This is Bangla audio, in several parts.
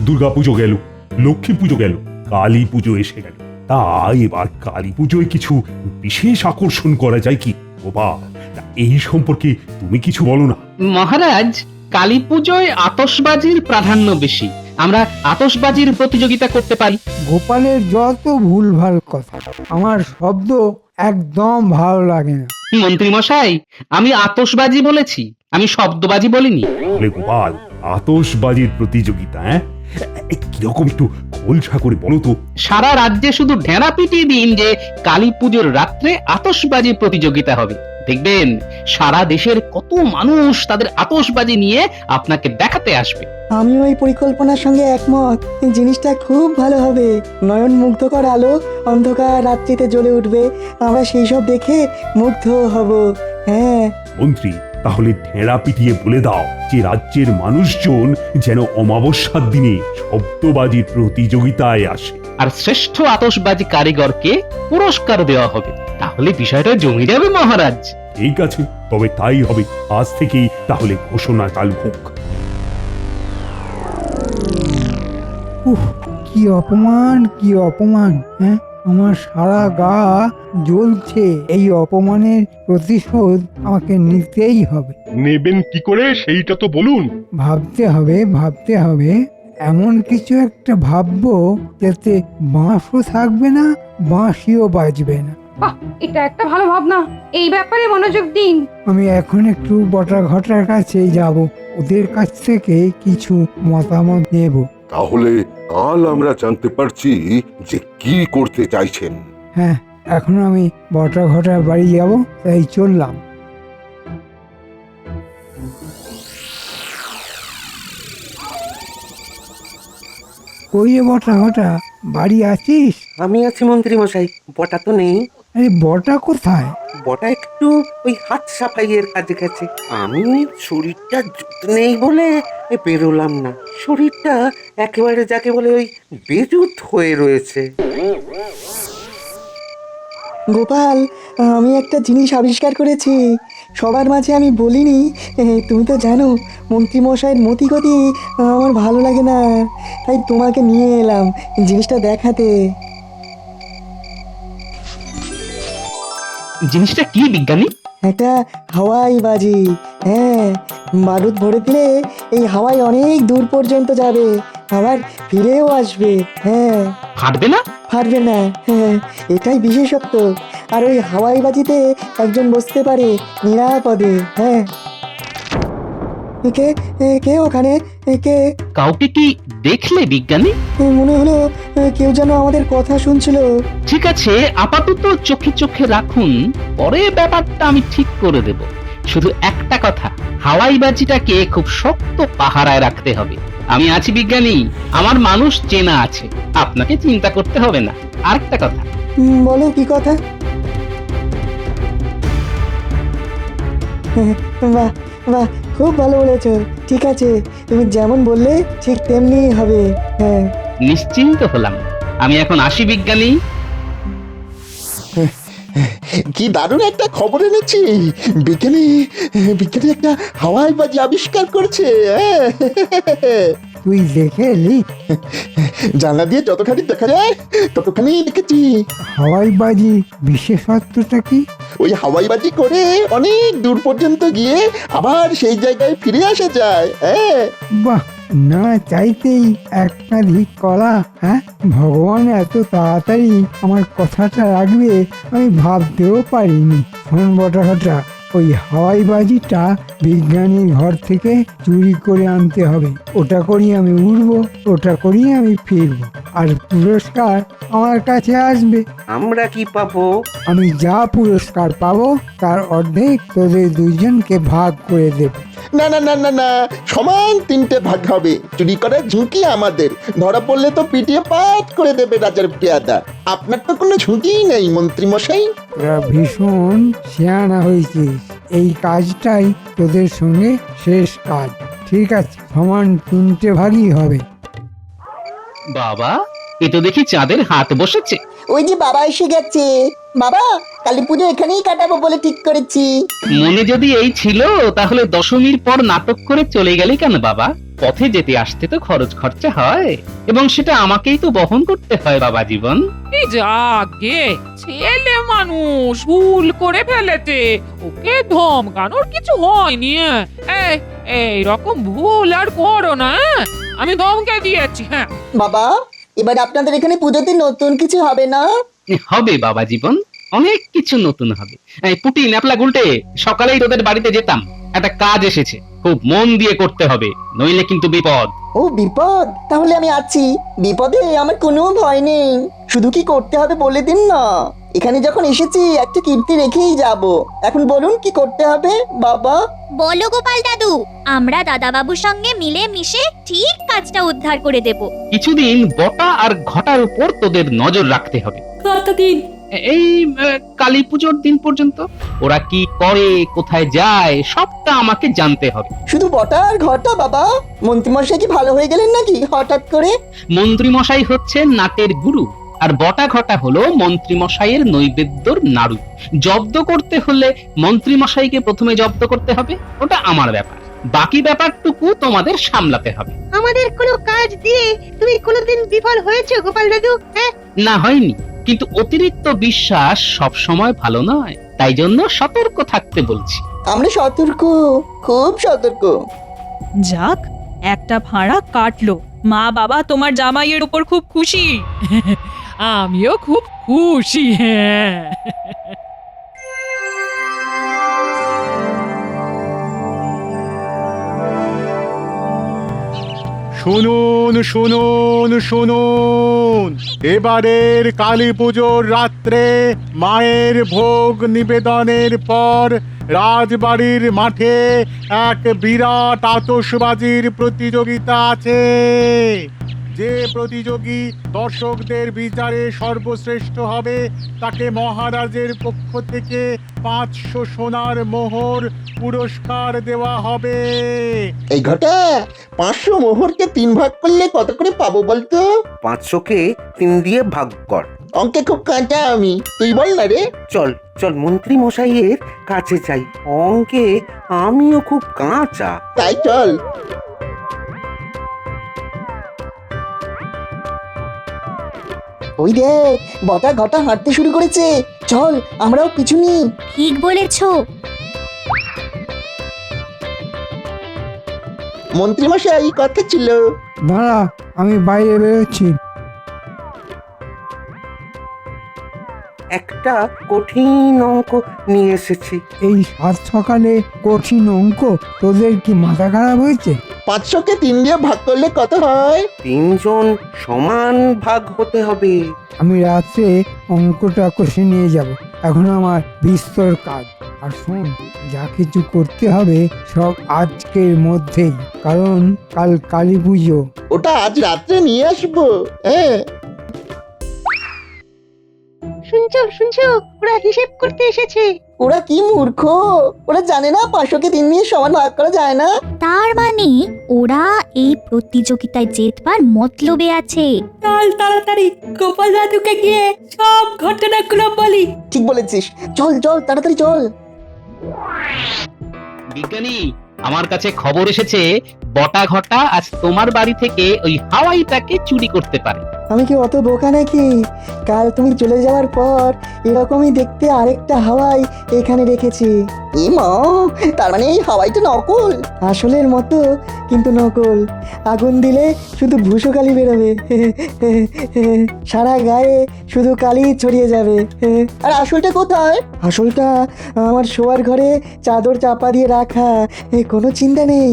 দুর্গাপুজো গেল, লক্ষ্মী পুজো গেল, কালী পুজো এসে গেল। তাই এবার কালী পুজোয় কিছু বিশেষ আকর্ষণ করা যায় কি গোপাল? তা এই সম্পর্কে তুমি কিছু বলো না। মহারাজ, কালী পুজোয় আতশবাজির প্রাধান্য বেশি। আমরা আতশবাজির প্রতিযোগিতা করতে পারি। গোপালের যত ভুলভাল কথা, আমার শব্দ একদম ভালো লাগে না। মন্ত্রী মশাই, আমি আতশবাজি বলেছি, আমি শব্দবাজি বলিনি। বলে গোপাল, আতশবাজির প্রতিযোগিতা? কিরকম একটু খোলসা করে বলো তো। সারা রাজ্যে শুধু ঢেঁড়া পিটিয়ে দিন যে কালী পুজোর রাত্রে আতশবাজি প্রতিযোগিতা হবে। দেখবেন সারা দেশের কত মানুষ তাদের আতশবাজি নিয়ে আপনাকে দেখাতে আসবে। আমি ওই পরিকল্পনার সঙ্গে একমত। এই জিনিসটা খুব ভালো হবে। নয়ন মুগ্ধকর আলো অন্ধকার রাত্রিতে জ্বলে উঠবে, আমরা সেই সব দেখে মুগ্ধ হব। হ্যাঁ মন্ত্রী, তাহলে ঢেঁড়া পিটিয়ে বলে দাও যে রাজ্যের মানুষজন যেন অমাবস্যার দিনে শব্দবাজির প্রতিযোগিতায় আসে। আর শ্রেষ্ঠ আতশবাজি কারিগরকে পুরস্কার দেওয়া হবে। তাহলে বিষয়টা জমে যাবে মহারাজ। ঠিক আছে, তবে তাই হবে। আজ থেকেই তাহলে ঘোষণা চালু হোক। উহ, কি অপমান, কি অপমান! হ্যাঁ, আমার সারা গা জ্বলছে। এই অপমানের প্রতিশোধ আমাকে নিতেই হবে। নেবেন কি করে সেইটা তো বলুন। ভাবতে হবে, ভাবতে হবে। এমন কিছু একটা ভাববো যাতে বাঁশও থাকবে না, বাঁশিও বাজবে না। বাহ, এটা একটা ভালো ভাবনা। এই ব্যাপারে মনোযোগ দিন। আমি এখন একটু বটা ঘটার কাছে যাব, ওদের কাছ থেকে কিছু মতামত নেব। তাহলে কাল আমরা জানতে পারছি যে কি করতে চাইছেন। হ্যাঁ, এখন আমি বটা ঘটার বাড়ি যাব, তাই চললাম। কই রে বটা ঘটা, বাড়ি আছিস? আমি আছি মন্ত্রী মশাই, বটা তো নেই। আরে বটা কোথায়? বটা একটু ওই হাত সাফাইয়ের কাজে গেছে। আমি শরীরটা জুত নেই বলে বেরোলাম না। শরীরটা একেবারে যাকে বলে ওই বেজুত হয়ে রয়েছে। গোপাল, আমি একটা জিনিস আবিষ্কার করেছি। সবার মাঝে আমি বলিনি। তুমি তো জানো মন্ত্রীমশাইয়ের মতিগতি আমার ভালো লাগে না, তাই তোমাকে নিয়ে এলাম জিনিসটা দেখাতে। জিনিসটা কি বিজ্ঞানী? একটা হাওয়াই বাজি। হ্যাঁ, বারুদ ভরে দিলে এই হাওয়াই অনেক দূর পর্যন্ত যাবে, আবার ফিরেও আসবে। হ্যাঁ, ফাটবে না? পারবে না। হ্যাঁ, এটাই বিশেষত্ব। আর ওই হাওয়াই বাজিতে একজন বসতে পারে নিরাপদে। হ্যাঁ, কে কে ওখানে? কে? কাউকে কি দেখলে বিজ্ঞানী? মনে হলো কেউ যেন আমাদের কথা শুনছিল। ঠিক আছে, আপাতত চোখে চোখে রাখুন, পরে ব্যাপারটা আমি ঠিক করে দেব। শুধু একটা কথা, হাওয়াই বাজিটাকে খুব শক্ত পাহারায় রাখতে হবে। আমি আছি বিজ্ঞানী, আমার মানুষ চেনা আছে, আপনাকে চিন্তা করতে হবে না। আরেকটা কথা, বলো কি কথা? বাহ বাহ, খুব ভালো বলেছো। ঠিক আছে, তুমি যেমন বললে ঠিক তেমনি হবে। হ্যাঁ, নিশ্চিন্ত হলাম। আমি এখন আসি বিজ্ঞানী। কি দারুণ একটা খবর এনেছি। বিজ্ঞানী বিজ্ঞানী একটা হাওয়াই বাজি আবিষ্কার করেছে। তুই দেখে এলি? জানলা দিয়ে যতখানি দেখা যায় ততখানি দেখেছি। হাওয়াই বাজি বিশেষত্বটা কি? ওই হাওয়াই বাজি করে অনেক দূর পর্যন্ত গিয়ে আবার সেই জায়গায় ফিরে আসা যায়। বাহ, না চাইতেই একাধিক কলা। হ্যাঁ, ভগবান এত তাড়াতাড়ি আমার কথাটা রাখবে আমি ভাবতেও পারিনি। শোন বটা ঘটা, ওই হাওয়াই বাজিটা বিজ্ঞানীর ঘর থেকে চুরি করে আনতে হবে। ওটা করিয়ে আমি উড়বো, ওটা করিয়ে আমি ফিরবো, আর পুরস্কার আমার কাছে আসবে। আমরা কি পাবো? আমি যা পুরস্কার পাবো তার অর্ধেক তোদের দুইজনকে ভাগ করে দেব। না না না না না, সমান 3টে ভাগ হবে। চুরি করার ঝুঁকি আমাদের, ধরা পড়লে তো পিটিয়ে পাট করে দেবে রাজার পেয়াদা। আপনার তো কোনো ঝুঁকিই নেই মন্ত্রী মশাই। তোরা ভীষণ শিয়ানা হয়েছিস। এই কাজটাই তোদের সঙ্গে শেষ কাজ। ঠিক আছে, সমান 3টে ভাগই হবে। বাবা, এ তো দেখি চাঁদের হাত বসেছে। ওই যে বাবা এসে গেছে। বাবা, কালী পুজো এখানেই কাটাবো বলে ঠিক করেছি। মনে যদি এই ছিল, তাহলে দশমীর পর নাটক করে চলে গেলি কেন বাবা? পথে যেতে আসতে তো খরচ খরচা হয়, এবং সেটা আমাকেই তো বহন করতে হয় বাবা জীবন। এই যাগে ছেলে মানুষ ভুল করে ফেলেছে, ওকে ধমকানোর কিছু হয়নি। এই রকম ভুল আর করো না, আমি ধমকে দিয়েছি। হ্যাঁ বাবা, এবার আপনাদের এখানে পুজোতে নতুন কিছু হবে না? হবে বাবা জীবন, অনেক কিছু নতুন হবে। এই পুটি ন্যাপলা গুলটে, সকালেই তোদের বাড়িতে যেতাম, একটা কাজ এসেছে, খুব মন দিয়ে করতে হবে, নইলে কিন্তু বিপদ। ও বিপদ, তাহলে আমি আছি। বিপদে আমার কোনো ভয় নেই, শুধু কি করতে হবে বলে দিন না। এখানে যখন এসেছি একটা কীর্তি রেখেই যাব। এখন বলুন কি করতে হবে বাবা? বলো গোপাল দাদু, আমরা দাদাবাবুর সঙ্গে মিলে মিশে ঠিক কাজটা উদ্ধার করে দেব। কিছুদিন বটা আর ঘটার উপর তোদের নজর রাখতে হবে। কতদিন? এই কালী পুজোর দিন পর্যন্ত। ওরা কি করে, কোথায় যায়, সবটা আমাকে জানতে হবে। শুধু বটা আর ঘটা বাবা? মন্ত্রীমশাই কি ভালো হয়ে গেলেন নাকি হঠাৎ করে? মন্ত্রী মশাই হচ্ছে নাটের গুরু, আর বটা ঘটা হলো মন্ত্রী মশাইয়ের নৈবেদ্যর নাড়ু। জব্দ করতে হলে মন্ত্রী মশাইকে প্রথমে জব্দ করতে হবে, ওটা আমার ব্যাপার। বাকি ব্যাপারটুকু তোমাদের সামলাতে হবে। আমাদের কোনো কাজ দিয়ে তুমি কোনোদিন বিফল হয়েছে গোপাল দাদু? হ্যাঁ, না হয়নি, কিন্তু অতিরিক্ত বিশ্বাস সব সময় ভালো নয়, তাই জন্য সতর্ক থাকতে বলছি। আমরা সতর্ক, খুব সতর্ক। যাক, একটা ভাড়া কাটলো। মা বাবা তোমার জামাইয়ের উপর খুব খুশি, আমিও খুব খুশি। হ্যাঁ শুনুন শুনুন শুনুন, এবারের কালী পুজোর রাত্রে মায়ের ভোগ নিবেদনের পর রাজবাড়ির মাঠে এক বিরাট আতশবাজির প্রতিযোগিতা আছে। যে প্রতিযোগী দর্শকদের বিচারে সর্বশ্রেষ্ঠ হবে তাকে মহারাজের পক্ষ থেকে 500 সোনার মোহর পুরস্কার দেওয়া হবে। এই ঘটা 500 মোহরকে 3 ভাগ করলে কত করে পাবো বলতো? 500কে 3 দিয়ে ভাগ কর। অঙ্কে খুব কাঁটা আমি, তুই বল না রে। চল চল মন্ত্রী মশাইয়ের কাছে যাই, অঙ্কে আমিও খুব কাঁচা। তাই চল। ওই দেখ, বটা ঘটা হাঁটতে শুরু করেছে। চল আমরাও পিছু নিই। ঠিক বলেছো। মন্ত্রীমশাই কথা ছিল। দাঁড়া, আমি বাইরে বেরোচ্ছি। একটা কঠিন অঙ্ক নিয়ে এসেছি। এই সাত সকালে কঠিন অঙ্ক? তোদের কি মাথা খারাপ হয়েছে? 500কে 3 দিয়ে ভাগ করলে কত হয়? 3 জন সমান ভাগ হতে হবে। আমি রাত্রে অঙ্কটা কষে নিয়ে যাব। এখন আমার বিস্তর কাজ। আর শোন, যা কিছু করতে হবে সব আজকের মধ্যেই, কারণ কাল কালী পুজো। ওটা আজ রাত্রে নিয়ে আসবো। হ্যাঁ শুনছো শুনছো, ওরা হিসেব করতে এসেছে। ওরা কি মূর্খ, ওরা জানে না 500কে 3 দিয়ে সমান ভাগ করা যায় না। তার মানে ওরা এই প্রতিযোগিতায় জেতবার মতলবে আছে। চল তাড়াতাড়ি গোপাল দাদুকে গিয়ে সব ঘটনাগুলো বলি। ঠিক বলেছিস, চল চল তাড়াতাড়ি চল। বিজ্ঞানী, আমার কাছে খবর এসেছে বটা ঘটা আজ তোমার বাড়ি থেকে ওই হাওয়াইটাকে চুরি করতে পারে। আমি কি অত বোকা নাকি? কাল তুমি চলে যাওয়ার পর এরকমই দেখতে আরেকটা হাওয়াই এখানে রেখেছি। এ মা, তার মানে এই হাওয়াইটা নকল? আসলের মতো কিন্তু নকল। আগুন দিলে শুধু ভুসো কালি বেরোবে, সারা গায়ে শুধু কালি ছড়িয়ে যাবে। আর আসলটা কোথায়? আসলটা আমার শোয়ার ঘরে চাদর চাপা দিয়ে রাখা। কোনো চিন্তা নেই,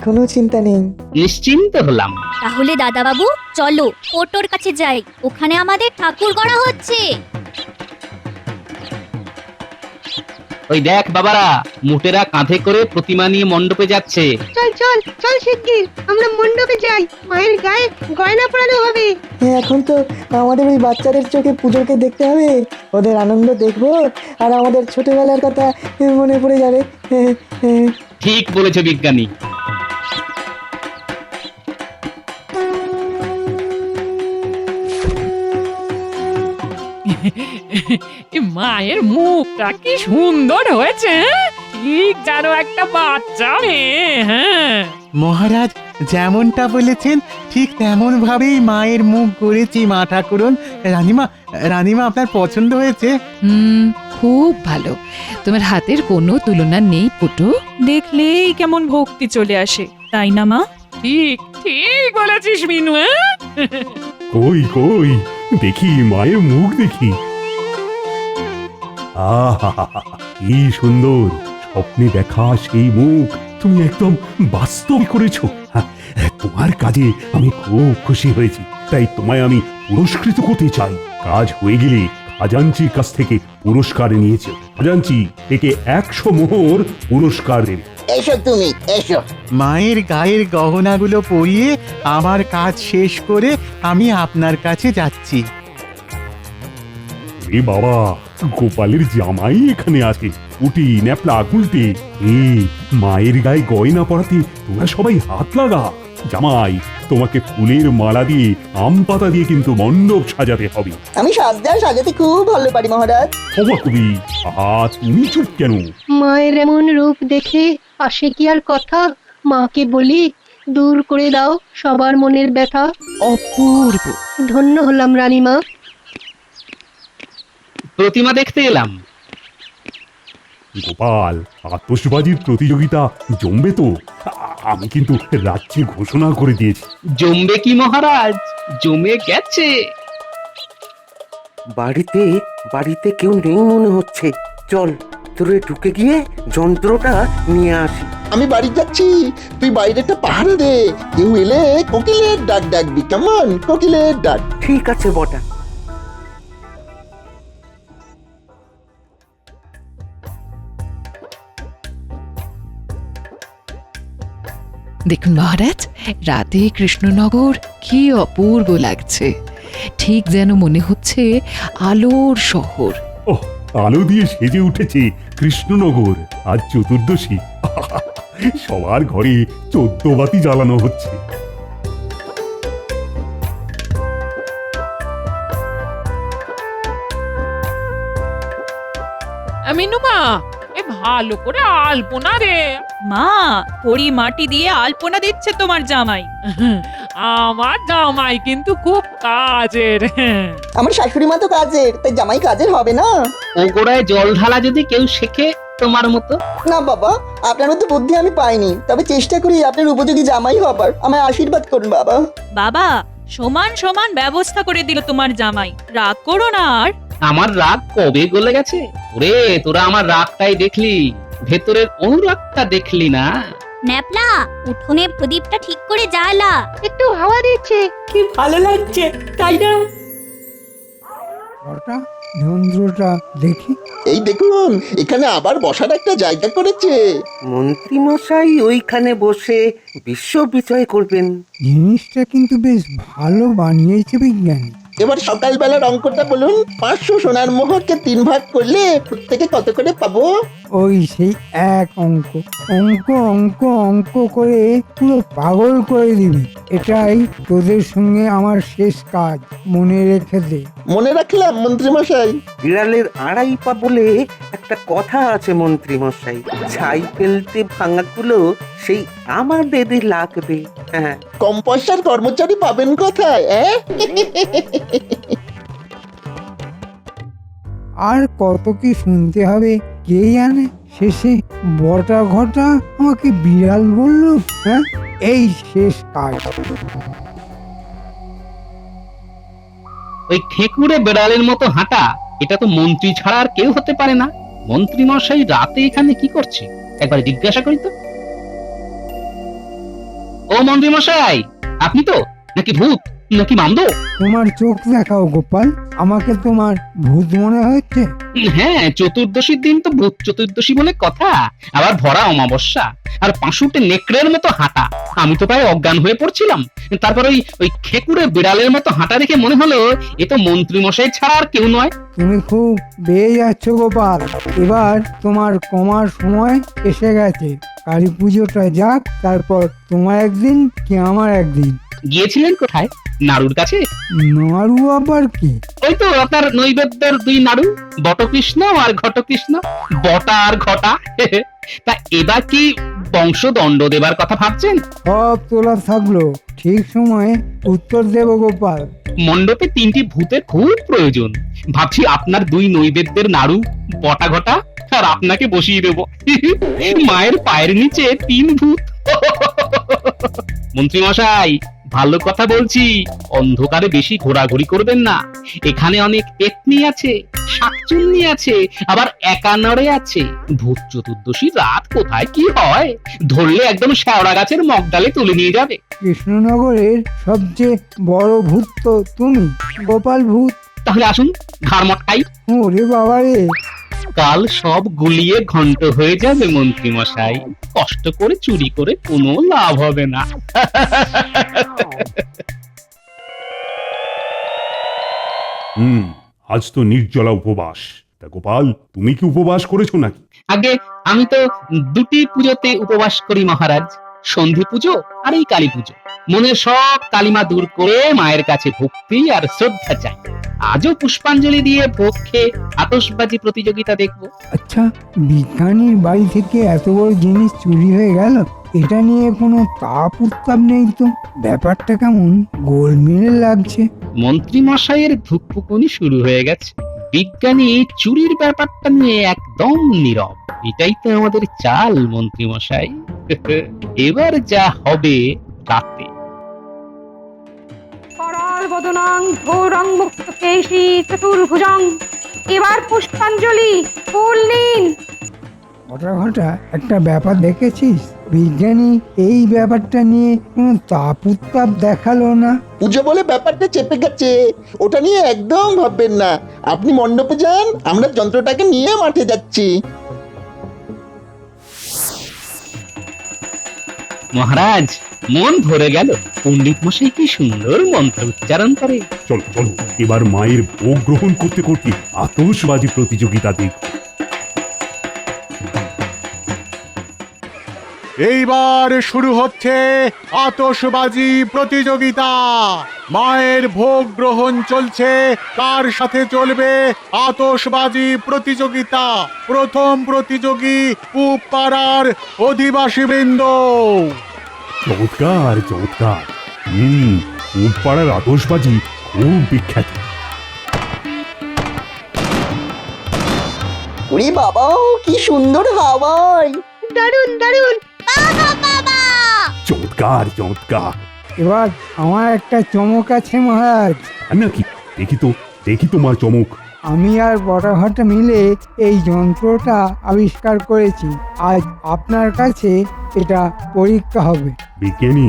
কোনো চিন্তা নেই। নিশ্চিন্ত হলাম। তাহলে দাদাবাবু চলো ওটোর কাছে যাই, ওখানে আমাদের ঠাকুর গড়া হচ্ছে। ওই দেখ বাবারা, মুটেরা কাঁধে করে প্রতিমা নিয়ে মণ্ডপে যাচ্ছে। চল চল চল শিগগির আমরা মণ্ডপে যাই, মায়ের গায়ে গয়না পরানো হবে। এখন তো আমাদের ওই বাচ্চাদের চোখে পুজোকে দেখতে হবে, ওদের আনন্দ দেখবো আর আমাদের ছোটবেলার কথা মনে পড়ে যাবে। ঠিক বলেছে বিজ্ঞানী। মায়ের মুখটা কি সুন্দর হয়েছে, ঠিক যেন একটা বাচ্চা মেয়ে। হ্যাঁ মহারাজ যেমনটা বলেছেন ঠিক তেমন ভাবেই মায়ের মুখ করেছি মা ঠাকুরন। রানীমা আপনার পছন্দ হয়েছে? খুব ভালো। তোমার হাতের কোনো তুলনা নেই পুটু। দেখলেই কেমন ভক্তি চলে আসে, তাই না মা? ঠিক ঠিক বলেছিস মিনু। কই কই দেখি মায়ের মুখ দেখি। আহা কি সুন্দর, স্বপ্নে দেখা সেই মুখ তুমি একদম বাস্তব করেছো। হ্যাঁ, তোমার কাজে আমি খুব খুশি হয়েছি, তাই তোমায় আমি পুরস্কৃত করতে চাই। কাজ হয়ে গেলে খাজাঞ্চির কাছ থেকে পুরস্কার নিয়েছে। খাজাঞ্চি একে 100 মোহর পুরস্কার দেবে। এসো তুমি এসো। মায়ের গায়ের গহনাগুলো পরিয়ে আমার কাজ শেষ করে আমি আপনার কাছে যাচ্ছি। এ বাবা, গোপালের জামাই এখানে আছে। উটি ন্যাপলা গুলটে, মায়ের গায়ে গয়না পরাতে তোরা সবাই হাত লাগা। জামাই, তোমাকে ফুলের মালা দিয়ে আম পাতা দিয়ে কিন্তু মণ্ডপ সাজাতে হবে। আমি সাজতে আর সাজাতে খুব ভালো পারি মহারাজ। ক্ষমা কবি, তুমি চুপ কেন? মায়ের এমন রূপ দেখে আসে কি আর কথা? মাকে বলি দূর করে দাও সবার মনের ব্যথা। অপূর্ব। ধন্য হলাম রানীমা। প্রতিমা দেখতে এলাম। গোপাল, আতশবাজির প্রতিযোগিতা জমবে তো? আমি কিন্তু রাজ্যে ঘোষণা করে দিয়েছি। জমবে কি মহারাজ, জমে গেছে। বাড়িতে কেউ নেই মনে হচ্ছে। চল তোরে ঢুকে গিয়ে যন্ত্রটা নিয়ে আসি। আমি বাড়ি যাচ্ছি, তুই বাইরেটা পাহারা দে। কেউ এলে কোকিলের ডাক ডাকবি, কেমন? কোকিলের ডাক। ঠিক আছে বটা। দেখুন মহারাজ, রাতে কৃষ্ণনগর কি অপূর্ব লাগছে। ঠিক যেন মনে হচ্ছে আলোর শহর। ওহ, আলো দিয়ে সেজে উঠেছে কৃষ্ণনগর। আজ চতুর্দশী, সবার ঘরে 14 বাতি জ্বালানো হচ্ছে। মিনু মা, এ ভালো করে আলপনা রে। মা, পরি মাটি দিয়ে আলপনা দিচ্ছে তোমার জামাই। আমার জামাই কিন্তু খুব কাজের। আমার শাশুড়ি মা তো কাজের, তাই জামাই কাজের হবে না? ও গোড়ায় জল ঢালা যদি কেউ শেখে তোমার মতো। না বাবা, আপনার মতো বুদ্ধি আমি পাইনি, তবে চেষ্টা করি আপনার উপযোগী জামাই হবার। আমায় আশীর্বাদ করুন বাবা। বাবা, সমান সমান ব্যবস্থা করে দিল তোমার জামাই, রাগ করো না আর। আমার রাগ কবে গলে গেছে? ওরে, তোরা আমার রাগটাই দেখলি, ভেতরের অনুরাগটা দেখলি না। ন্যাপলা, উঠোনে প্রদীপটা ঠিক করে জ্বালা। একটু হাওয়া দিচ্ছে। কি ভালো লাগছে, তাই না? যন্ত্রটা দেখি। এই দেখুন, এখানে আবার বসার একটা জায়গা করেছে। মন্ত্রী মশাই ওইখানে বসে বিশ্ব বিজয় করবেন। জিনিসটা কিন্তু বেশ ভালো বানিয়েছে বিজ্ঞানী। এবার সকালবেলার অঙ্কটা বলুন। 500 সোনার মোহরকে 3 ভাগ করলে প্রত্যেকে কত করে পাবো? ওই সেই এক অঙ্ক অঙ্ক অঙ্ক অঙ্ক করে পুরো পাগল করে দিবি। এটাই তোদের সঙ্গে আমার শেষ কাজ, মনে রেখে দে। মনে রাখলাম মন্ত্রী মশাই। বিড়ালের 2.5 পা বলে একটা কথা আছে মন্ত্রী মশাই। ছাই ফেলতে ভাঙাগুলো সেই আমাদেরই লাগবে। হ্যাঁ, কম পয়সার কর্মচারী পাবেন কোথায়? আর কত কি শুনতে হবে কে জানে। শেষে বটা ঘটা আমাকে বিড়াল বললো। হ্যাঁ, এই শেষ কাজ। ওই ঠেকুরে বেড়ালের মতো হাঁটা, এটা তো মন্ত্রী ছাড়া আর কেউ হতে পারে না। মন্ত্রী মশাই রাতে এখানে কি করছে একবার জিজ্ঞাসা করি তো। ও মন্ত্রী মশাই, আপনি তো নাকি ভূত নাকি মামদো? তোমার চোখ দেখাও গোপাল, আমাকে তোমার ভূত মনে হচ্ছে? হ্যাঁ, চতুর্দশীর দিন তো ভূত চতুর্দশী বলে কথা, আবার ভরা অমাবস্যা, আর পাঁশুটে নেকড়ের মতো হাঁটা। আমি তো প্রায় অজ্ঞান হয়ে পড়ছিলাম। তারপর ওই খেকুড়ে বিড়ালের মতো হাঁটা দেখে মনে হলো এ তো মন্ত্রী মশাই ছাড়া আর কেউ নয়। তুমি খুব বেয়ে যাচ্ছ গোপাল, এবার তোমার কমার সময় এসে গেছে। কালী পুজোটা যাক, তারপর তোমার একদিন কি আমার একদিন। গিয়েছিলেন কোথায়? নাড়ুর কাছে। নাড়ু আবার কি? ওই তো আপনার নৈবেদ্যের 2 নাড়ু, বটকৃষ্ণ আর ঘটকৃষ্ণ। বটা আর ঘটা। তা এবার কি বংশদণ্ড দেবার কথা ভাবছেন? সব তোলা থাকলো, ঠিক সময়ে উত্তর দেব গোপাল। মণ্ডপে 3টি ভূতের খুব প্রয়োজন। ভাবছি আপনার 2 নৈবেদ্যের নাড়ু, বটা ঘটা আর আপনাকে বসিয়ে দেব। মায়ের পায়ের নিচে 3 ভূত। মন্ত্রী মশাই, ভালো কথা বলছি, অন্ধকারে বেশি ঘোরাঘুরি করবেন না। এখানে অনেক পেতনি আছে, শাকচুন্নি আছে, আবার একানড়ে আছে। ভূত চতুর্দশী রাত কোথায় কি হয় ধরলে একদম শেওড়া গাছের মগডালে তুলে নিয়ে যাবে। কৃষ্ণনগরের সবচেয়ে বড় ভূত তো তুমি, গোপাল ভূত। তাহলে আসুন, ঘাড় মটকাই। ওরে বাবা রে, কাল সব গুলিয়ে ঘন্ট হয়ে যাবে মন্ত্রী মশাই। কষ্ট করে চুরি করে কোনো লাভ হবে না। আজ তো নির্জলা উপবাস। তা গোপাল, তুমি কি উপবাস করেছো নাকি? আগে আমি তো 2টি পুজোতে উপবাস করি মহারাজ, সন্ধি পুজো আর এই কালী পুজো। মনের সব কালিমা দূর করে মায়ের কাছে ভক্তি আর শ্রদ্ধা চাই। আজও পুষ্পাঞ্জলি দিয়ে ভোগ খেয়ে আতশবাজি প্রতিযোগিতা দেখব। আচ্ছা, বিজ্ঞানীর বাড়ি থেকে এত বড় জিনিস চুরি হয়ে গেল, এটা নিয়ে কোনো তাপ উত্তাপ নেই তো? ব্যাপারটা কেমন গোলমেলে লাগছে। মন্ত্রী মশাইয়ের ধুকপুকুনি শুরু হয়ে গেছে। বিজ্ঞানী চুরির ব্যাপারটা নিয়ে একদম নীরব। এটাই তো আমাদের চাল মন্ত্রী মশাই। এবার যা হবে রাতে। করাল বদনাং ঘোরং মুক্ত কেশী চতুর্ভুজং। এবার পুষ্পাঞ্জলি, ফুল নিন। ঘটা একটা ব্যাপার দেখেছিস? বিজ্ঞানী এই ব্যাপারটা নিয়ে কোনো তাপ উত্তাপ দেখালো না। পুজো বলে ব্যাপারটা চেপে গেছে, ওটা নিয়ে একদম ভাববেন না। আপনি মণ্ডপে যান, আমরা যন্ত্রটাকে নিয়ে মাঠে যাচ্ছি। মহারাজ, মন ভরে গেল। পণ্ডিত মশাই কি সুন্দর মন্ত্র উচ্চারণ করে। চলো চলো, এবার মায়ের ভোগ গ্রহণ করতে করতে আতশবাজি প্রতিযোগিতা দেখব। এইবার শুরু হচ্ছে আতশবাজি প্রতিযোগিতা। মায়ের ভোগ গ্রহণ চলছে, তার সাথে চলবে আতশবাজি প্রতিযোগিতা। প্রথম প্রতিযোগী পূব পাড়ার অধিবাসীবৃন্দ। চমৎকার চমৎকার। পূব পাড়ার আতশবাজি খুব বিখ্যাত। ওরে বাবা, কি সুন্দর হাওয়ায়! দারুন দারুন। চমৎকার চমৎকার। এবার আমার একটা চমক আছে মহারাজ। আর নাকি? দেখি তোমার চমক। আমি আর বটাঘটা মিলে এই যন্ত্রটা আবিষ্কার করেছি। আজ আপনার কাছে এটা পরীক্ষা হবে। বিজ্ঞানী,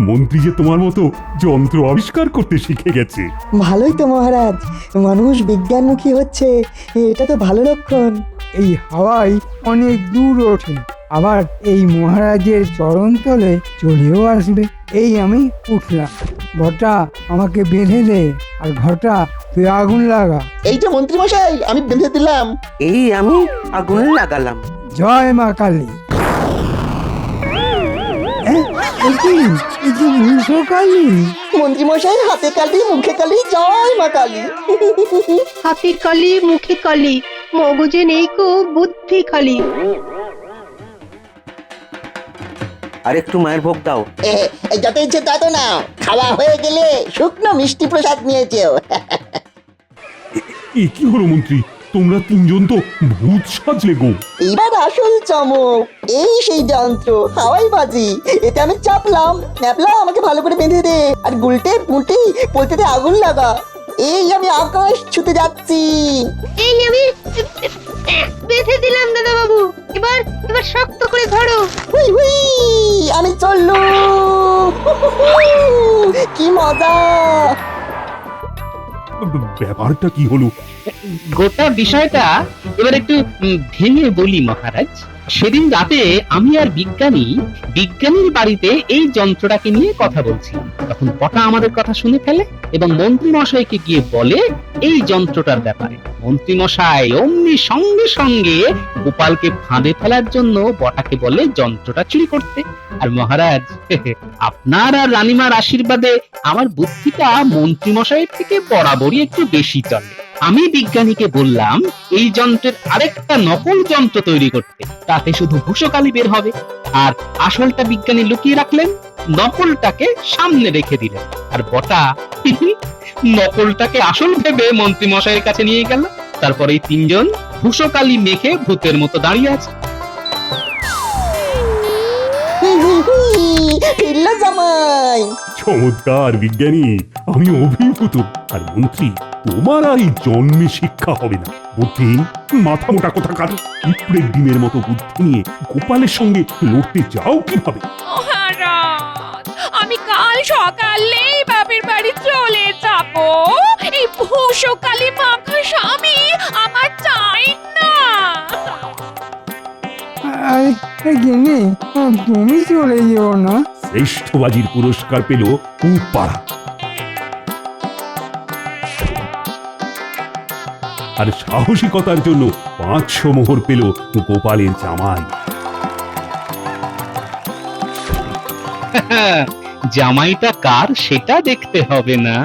মন্ত্রী যে তোমার মতো যন্ত্র আবিষ্কার করতে শিখে গেছে। ভালোই তো মহারাজ, মানুষ বিজ্ঞানমুখী হচ্ছে, এটা তো ভালো লক্ষণ। এই হাওয়ায় অনেক দূর ওঠে, আবার এই মহারাজের চরণতলে চলেও আসবে। এই আমি উঠলাম, বটা আমাকে বেঁধে দে, আর ঘটা তুই আগুন লাগা। এই যে মন্ত্রী মশাই, আমি বেঁধে দিলাম। এই আমি আগুন লাগালাম। জয় মা কালী। কালী, মন্ত্রী মশাই হাতে কালি, মুখে কালি, জয় মা কালী। হাতে কালি, মুখে কালি, মগজে নেই কো বুদ্ধি খালি। আর একটু মায়ের ভোগ দাও। যত ইচ্ছে তত নাও, খাওয়া হয়ে গেলে শুকনো মিষ্টি প্রসাদ নিয়েছেও। এ কি হলো মন্ত্রী, তোমরা 3জন তো ভূত সাজলে গো। এইবার আসল চমক, এই সেই যন্ত্র হাওয়াই বাজি। এটা আমি চাপলাম, ন্যাপলা আমাকে ভালো করে বেঁধে দে, আর গুলটে মুটি পোলতেতে আগুন লাগা। এই আমি আকাশ ছুতে যাচ্ছি। এই আমি বেঁধে দিলাম দাদা বাবু। এবার এবার শক্ত করে ধরো। হুই হুই, আমি চললুম। কি মজা! ব্যাপারটা কি হলো? গোটা বিষয়টা এবার একটু ভেঙে বলি মহারাজ। সেদিন রাতে আমি আর বিজ্ঞানীর বাড়িতে এই যন্ত্রটাকে নিয়ে কথা বলছিলাম। তখন বটা আমাদের কথা শুনে ফেলে এবং মন্ত্রী মশাইকে গিয়ে বলে এই যন্ত্রটার ব্যাপারে। মন্ত্রী মশাই অমনি সঙ্গে সঙ্গে গোপালকে ফাঁদে ফেলার জন্য বটাকে বলে যন্ত্রটা চুরি করতে। আর মহারাজ, আপনার আর রানীমার আশীর্বাদে আমার বুদ্ধিটা মন্ত্রী মশাইয়ের থেকে বরাবরই একটু বেশি চলে। আমি বিজ্ঞানীকে বললাম এই যন্ত্রের আরেকটা নকল যন্ত্র তৈরি করতে, তাতে শুধু ভূষকালি বের হবে। আর আসলটা বিজ্ঞানী লুকিয়ে রাখলেন, নকলটাকে সামনে রেখে দিলেন। আর বটা নকলটাকে আসল ভেবে মন্ত্রী মশাইয়ের কাছে নিয়ে গেল। তারপরে এই তিনজন ভূষকালি মেখে ভূতের মতো দাঁড়িয়ে আছে। ফিরলো জামাই। চমৎকার বিজ্ঞানী, আমি অভিভূত। আর মন্ত্রী, তোমার আর এই জন্মে শিক্ষা হবে না। বুদ্ধি মাথা মোটা কোথাকার, পিঁপড়ের ডিমের মতো বুদ্ধি নিয়ে গোপালের সঙ্গে লড়তে যাও কিভাবে? মহারাজ, আমি কাল সকালেই বাপের বাড়ি চলে যাব। এই ভূষকালি মাখা স্বামী আমার চাই না। গিন্নি, তুমি চলে যেও না। শ্রেষ্ঠ বাজির পুরস্কার পেল পাড়া। আর সাহসিকতার জন্য 500 মোহর পেল গোপালের জামাই। জামাইটা কার সেটা দেখতে হবে না।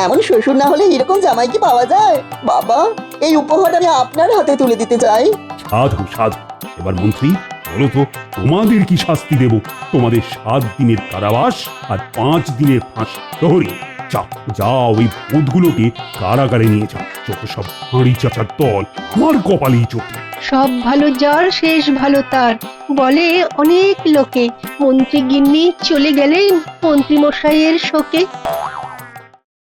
এমন শ্বশুর না হলে এরকম জামাই কি পাওয়া যায়? বাবা, এই উপহার আমি আপনার হাতে তুলে দিতে চাই। সাধু সাধু। এবার মন্ত্রী, বলো তো তোমাদের কি শাস্তি দেব? তোমাদের 7 দিনের কারাবাস আর 5 দিনের ফাঁসি। প্রহরী, যাও যাও, ওই ভূতগুলোকে কারাগারে নিয়ে যাও। যত সব হাঁড়ি চাচার দল, আমার কপালেই চোখ। সব ভালো যার শেষ ভালো তার বলে অনেক লোকে। মন্ত্রী গিন্নি চলে গেলেন মন্ত্রী মশাইয়ের শোকে।